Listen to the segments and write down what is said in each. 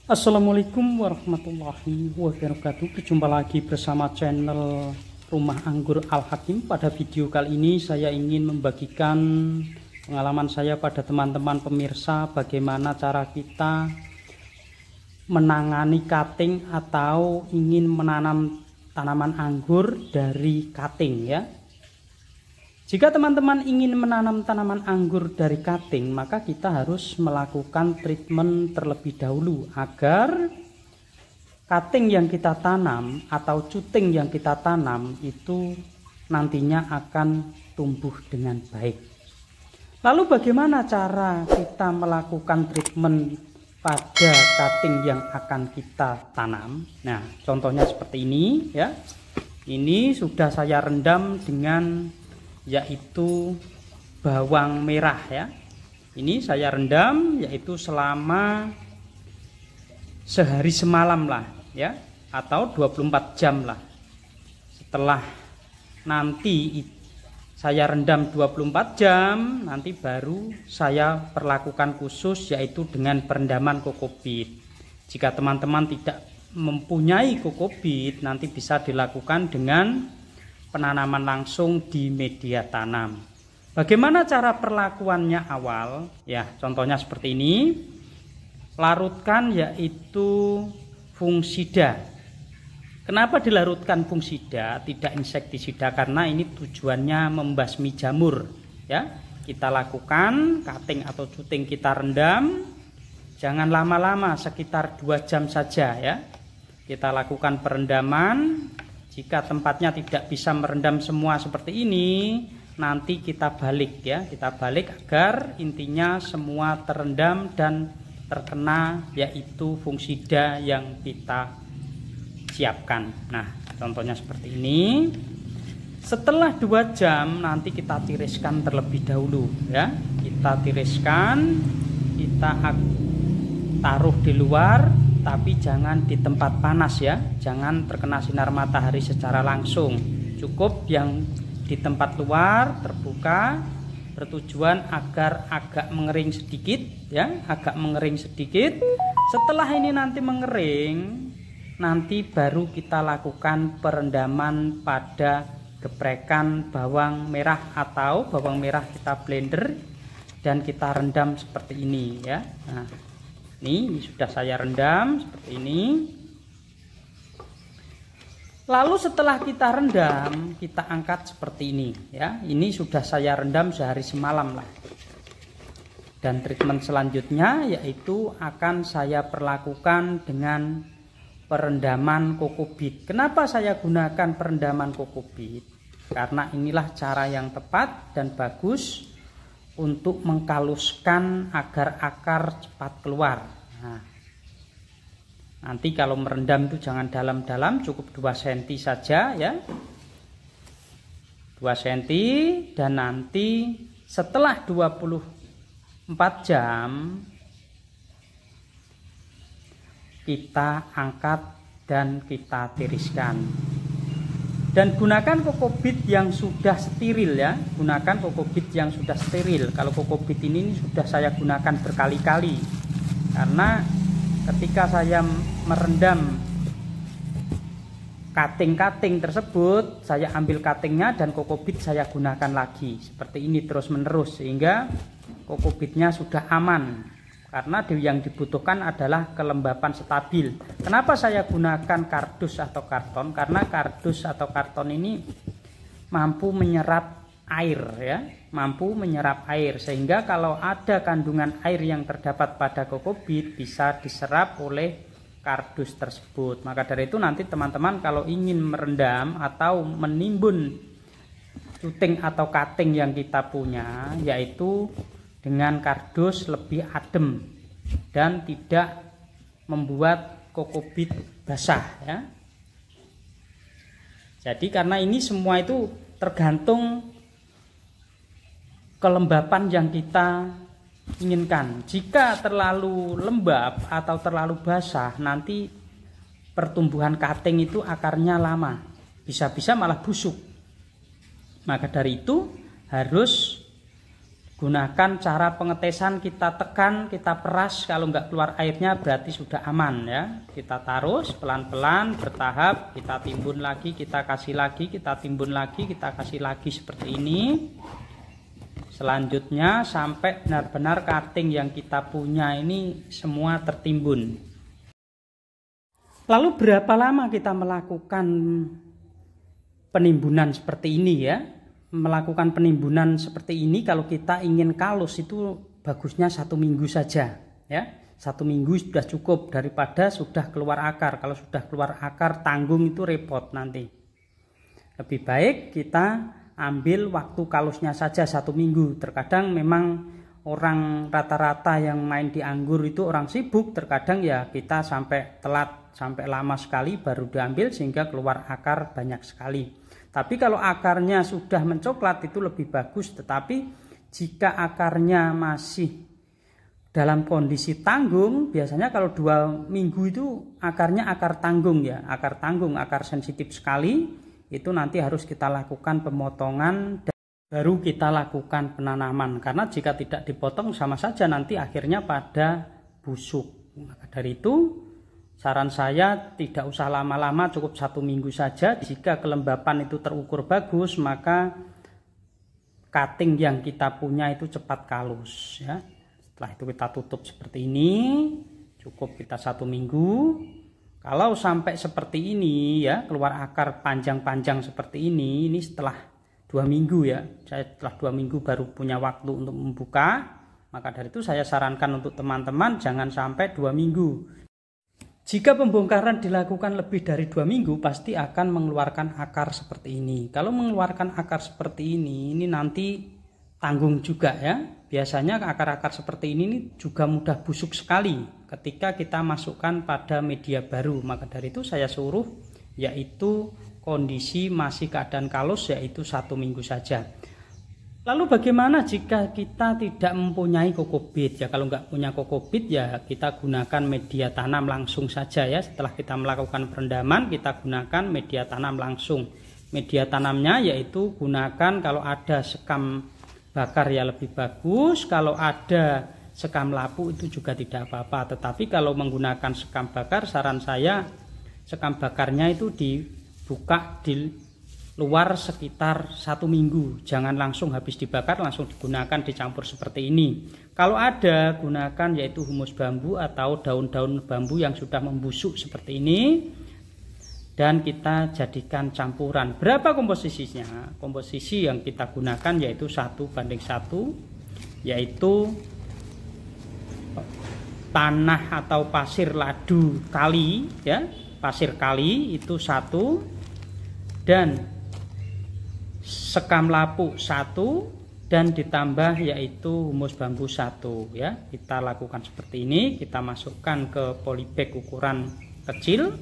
Assalamualaikum warahmatullahi wabarakatuh. Berjumpa lagi bersama channel Rumah Anggur Al Hakim. Pada video kali ini saya ingin membagikan pengalaman saya pada teman-teman pemirsa bagaimana cara kita menangani cutting atau ingin menanam tanaman anggur dari cutting ya. Jika teman-teman ingin menanam tanaman anggur dari cutting, maka kita harus melakukan treatment terlebih dahulu agar cutting yang kita tanam atau cuting yang kita tanam itu nantinya akan tumbuh dengan baik. Lalu bagaimana cara kita melakukan treatment pada cutting yang akan kita tanam? Nah, contohnya seperti ini ya. Ini sudah saya rendam dengan yaitu bawang merah ya. Ini saya rendam yaitu selama sehari semalam lah ya, atau 24 jam lah. Setelah nanti saya rendam 24 jam, nanti baru saya perlakukan khusus yaitu dengan perendaman kokopit. Jika teman-teman tidak mempunyai kokopit, nanti bisa dilakukan dengan penanaman langsung di media tanam. Bagaimana cara perlakuannya awal? Ya, contohnya seperti ini. Larutkan yaitu fungisida. Kenapa dilarutkan fungisida, tidak insektisida? Karena ini tujuannya membasmi jamur. Ya, kita lakukan cutting atau cuting kita rendam. Jangan lama-lama, sekitar 2 jam saja ya. Kita lakukan perendaman. Jika tempatnya tidak bisa merendam semua seperti ini, nanti kita balik ya, kita balik agar intinya semua terendam dan terkena yaitu fungisida yang kita siapkan. Nah, contohnya seperti ini. Setelah 2 jam nanti kita tiriskan terlebih dahulu ya. Kita tiriskan, kita taruh di luar, tapi jangan di tempat panas ya, jangan terkena sinar matahari secara langsung. Cukup yang di tempat luar terbuka, bertujuan agar agak mengering sedikit ya, agak mengering sedikit. Setelah ini nanti mengering, nanti baru kita lakukan perendaman pada geprekan bawang merah atau bawang merah kita blender dan kita rendam seperti ini ya. Nah, ini sudah saya rendam seperti ini. Lalu setelah kita rendam, kita angkat seperti ini ya. Ini sudah saya rendam sehari semalam lah. Dan treatment selanjutnya yaitu akan saya perlakukan dengan perendaman kokopit. Kenapa saya gunakan perendaman kokopit? Karena inilah cara yang tepat dan bagus untuk mengkaluskan agar akar cepat keluar. Nah, nanti kalau merendam itu jangan dalam-dalam, cukup 2 cm saja ya, 2 cm. Dan nanti setelah 24 jam kita angkat dan kita tiriskan. Dan gunakan kokopit yang sudah steril ya, gunakan kokopit yang sudah steril. Kalau kokopit ini sudah saya gunakan berkali-kali, karena ketika saya merendam cutting tersebut, saya ambil cuttingnya dan kokopit saya gunakan lagi seperti ini terus menerus, sehingga kokopitnya sudah aman. Karena yang dibutuhkan adalah kelembapan stabil. Kenapa saya gunakan kardus atau karton? Karena kardus atau karton ini mampu menyerap air ya, mampu menyerap air, sehingga kalau ada kandungan air yang terdapat pada kokopit bisa diserap oleh kardus tersebut. Maka dari itu nanti teman-teman kalau ingin merendam atau menimbun cuting atau cutting yang kita punya, yaitu dengan kardus lebih adem dan tidak membuat kokopit basah ya. Jadi karena ini semua itu tergantung kelembapan yang kita inginkan. Jika terlalu lembab atau terlalu basah, nanti pertumbuhan cutting itu akarnya lama, bisa-bisa malah busuk. Maka dari itu harus gunakan cara pengetesan, kita tekan, kita peras, kalau nggak keluar airnya berarti sudah aman ya. Kita taruh pelan-pelan, bertahap, kita timbun lagi, kita kasih lagi, kita timbun lagi, kita kasih lagi seperti ini. Selanjutnya sampai benar-benar cutting yang kita punya ini semua tertimbun. Lalu berapa lama kita melakukan penimbunan seperti ini ya? Melakukan penimbunan seperti ini kalau kita ingin kalus itu bagusnya 1 minggu saja ya. 1 minggu sudah cukup daripada sudah keluar akar. Kalau sudah keluar akar tanggung itu repot nanti. Lebih baik kita ambil waktu kalusnya saja 1 minggu. Terkadang memang orang rata-rata yang main di anggur itu orang sibuk, terkadang ya kita sampai telat, sampai lama sekali baru diambil sehingga keluar akar banyak sekali. Tapi kalau akarnya sudah mencoklat itu lebih bagus, tetapi jika akarnya masih dalam kondisi tanggung, biasanya kalau 2 minggu itu akarnya akar tanggung ya, akar tanggung, akar sensitif sekali, itu nanti harus kita lakukan pemotongan dan baru kita lakukan penanaman. Karena jika tidak dipotong sama saja nanti akhirnya pada busuk. Maka dari itu saran saya tidak usah lama-lama, cukup 1 minggu saja. Jika kelembapan itu terukur bagus, maka cutting yang kita punya itu cepat kalus ya. Setelah itu kita tutup seperti ini, cukup kita 1 minggu. Kalau sampai seperti ini ya, keluar akar panjang-panjang seperti ini setelah 2 minggu ya. Saya setelah 2 minggu baru punya waktu untuk membuka. Maka dari itu saya sarankan untuk teman-teman jangan sampai 2 minggu. Jika pembongkaran dilakukan lebih dari 2 minggu, pasti akan mengeluarkan akar seperti ini. Kalau mengeluarkan akar seperti ini nanti tanggung juga ya. Biasanya akar-akar seperti ini juga mudah busuk sekali ketika kita masukkan pada media baru. Maka dari itu saya suruh yaitu kondisi masih keadaan kalus yaitu 1 minggu saja. Lalu bagaimana jika kita tidak mempunyai kokobit? Ya kalau nggak punya kokobit ya kita gunakan media tanam langsung saja ya. Setelah kita melakukan perendaman kita gunakan media tanam langsung. Media tanamnya yaitu gunakan kalau ada sekam bakar ya lebih bagus. Kalau ada sekam lapu itu juga tidak apa-apa. Tetapi kalau menggunakan sekam bakar saran saya sekam bakarnya itu dibuka di luar sekitar 1 minggu, jangan langsung habis dibakar langsung digunakan dicampur seperti ini. Kalau ada gunakan yaitu humus bambu atau daun-daun bambu yang sudah membusuk seperti ini dan kita jadikan campuran. Berapa komposisinya? Komposisi yang kita gunakan yaitu 1:1, yaitu tanah atau pasir ladu kali ya, pasir kali itu 1 dan sekam lapuk 1 dan ditambah yaitu humus bambu 1 ya. Kita lakukan seperti ini, kita masukkan ke polybag ukuran kecil,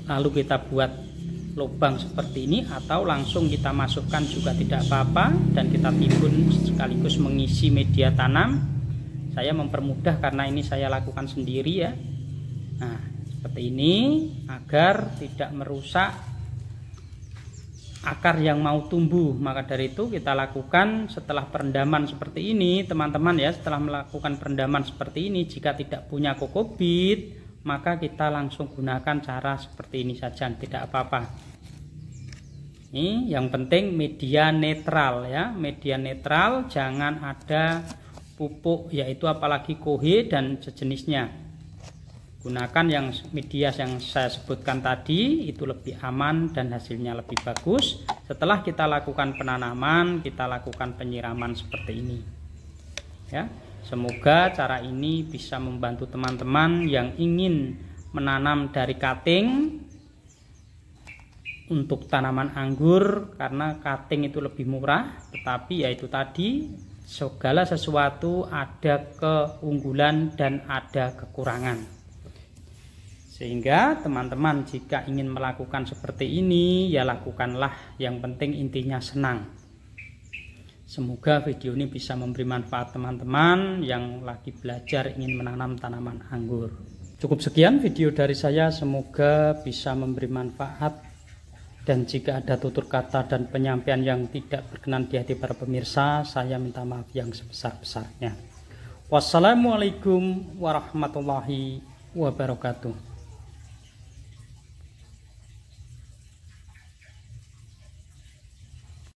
lalu kita buat lubang seperti ini atau langsung kita masukkan juga tidak apa-apa dan kita timbun sekaligus mengisi media tanam. Saya mempermudah karena ini saya lakukan sendiri ya. Nah seperti ini agar tidak merusak akar yang mau tumbuh. Maka dari itu kita lakukan setelah perendaman seperti ini teman-teman ya. Setelah melakukan perendaman seperti ini, jika tidak punya kokobit maka kita langsung gunakan cara seperti ini saja, tidak apa-apa. Ini yang penting media netral ya, media netral, jangan ada pupuk yaitu apalagi kohe dan sejenisnya. Gunakan yang media yang saya sebutkan tadi, itu lebih aman dan hasilnya lebih bagus. Setelah kita lakukan penanaman, kita lakukan penyiraman seperti ini ya. Semoga cara ini bisa membantu teman-teman yang ingin menanam dari cutting untuk tanaman anggur, karena cutting itu lebih murah, tetapi yaitu tadi segala sesuatu ada keunggulan dan ada kekurangan. Sehingga teman-teman jika ingin melakukan seperti ini ya lakukanlah, yang penting intinya senang. Semoga video ini bisa memberi manfaat teman-teman yang lagi belajar ingin menanam tanaman anggur. Cukup sekian video dari saya, semoga bisa memberi manfaat Dan jika ada tutur kata dan penyampaian yang tidak berkenan di hati para pemirsa, saya minta maaf yang sebesar-besarnya. Wassalamualaikum warahmatullahi wabarakatuh.